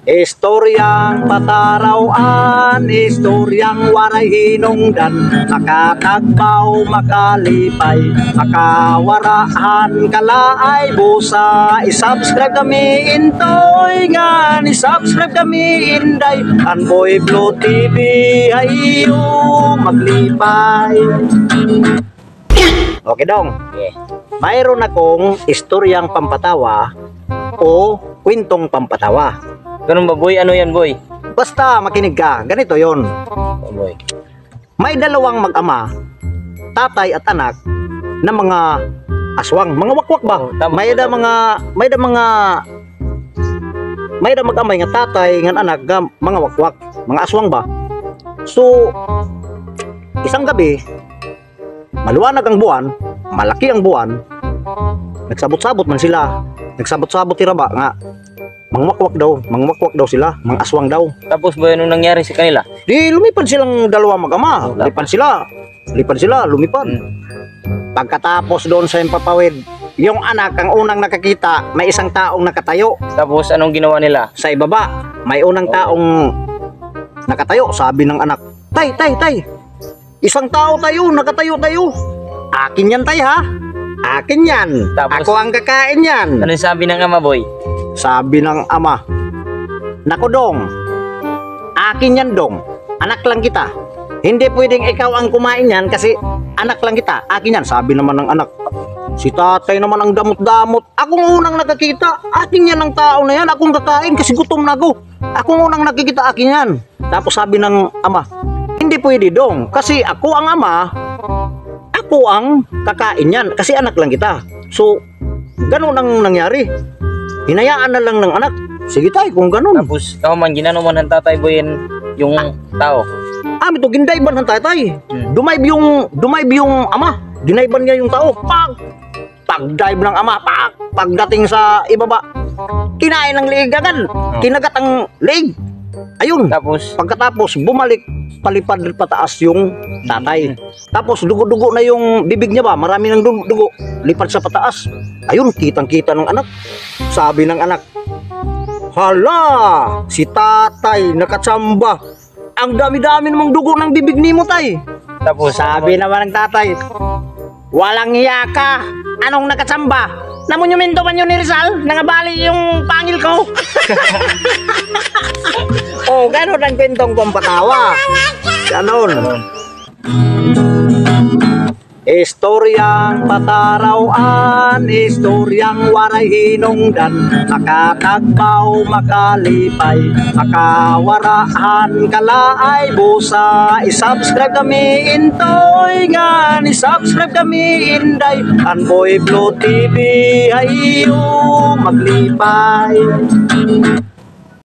Istoryang patarawan, istoryang waray hinungdan, makatagbaw, makalipay, makawarahan kalaay busa. I-subscribe kami intoy nga, i-subscribe kami inday, Anboy Blue TV hayo maglipay. Okay dong. Mayroon akong istoryang pampatawa o kwentong pampatawa. Ganun ba, boy? Ano yan, boy? Basta makinig ka, ganito yon. Oh, boy. May dalawang mag-ama, tatay at anak, na mga aswang, mga wakwak ba? Oh, tama. May da mag-amay nga tatay nga anak nga mga wakwak, mga aswang ba? So, isang gabi, maluwanag ang buwan, malaki ang buwan, nagsabot-sabot man sila. Nagsabot-sabot tira ba nga mangwakwak daw sila, mga aswang daw. Tapos boy, anong nangyari sa kanila? Di lumipad silang dalawa mag-ama. Lipad sila, lumipad. Pagkatapos doon sa impapawid, yung anak ang unang nakakita, may isang taong nakatayo. Tapos anong ginawa nila? Sa ibaba, may unang taong nakatayo. Sabi ng anak, Tay, isang tao tayo, nakatayo tayo. Akin yan, tay, ha? Akin yan. Tapos, ako ang kakain yan. Ano sabi ng ama, boy? Sabi ng ama, Nako dong, akin yan dong, anak lang kita. Hindi pwedeng ikaw ang kumain yan kasi anak lang kita, akin yan. Sabi naman ng anak, si tatay naman ang damot-damot. Akong unang nakakita, akin yan ang tao na yan. Akong kakain kasi gutom na ako. Akong unang nakikita, akin yan. Tapos sabi ng ama, hindi pwede dong, kasi ako ang ama, ako ang kakain yan kasi anak lang kita. So, ganun ang nangyari. Hinayaan na lang ng anak. Sige tay, kung ganun. Tapos, man, ginano man ng tatay, boy, yung tao. Ito, gindayban ng tatay. Dumayb yung ama. Dinayban niya yung tao. Pag-dive ng ama, pagdating sa ibaba, kinain ng liig agad. Kinagat ang liig. Ayun. Tapos, pagkatapos, bumalik, palipad pataas yung tatay. Tapos, dugo-dugo na yung bibig niya ba? Marami ng dugo. Lipad sa pataas. Ayun, kitang-kita ng anak. Sabi ng anak, hala, si tatay nakatsamba. Ang dami-dami namang dugo ng bibig ni mo, tay. tapos, Sabi naman ng tatay, walang hiya ka. Anong nakatsamba? Namonumento man yun ni Rizal, nangabali yung pangil ko. Oh, gano'n ang kwentong pampatawa. Ganon. Istoryang patarawan, istoryang waray hinungdan, makatagbaw, makalipay, makawarahan kalaay busa. I-subscribe kami intoy nga, i-subscribe kami inday, Anboy Blue TV hayo maglipay.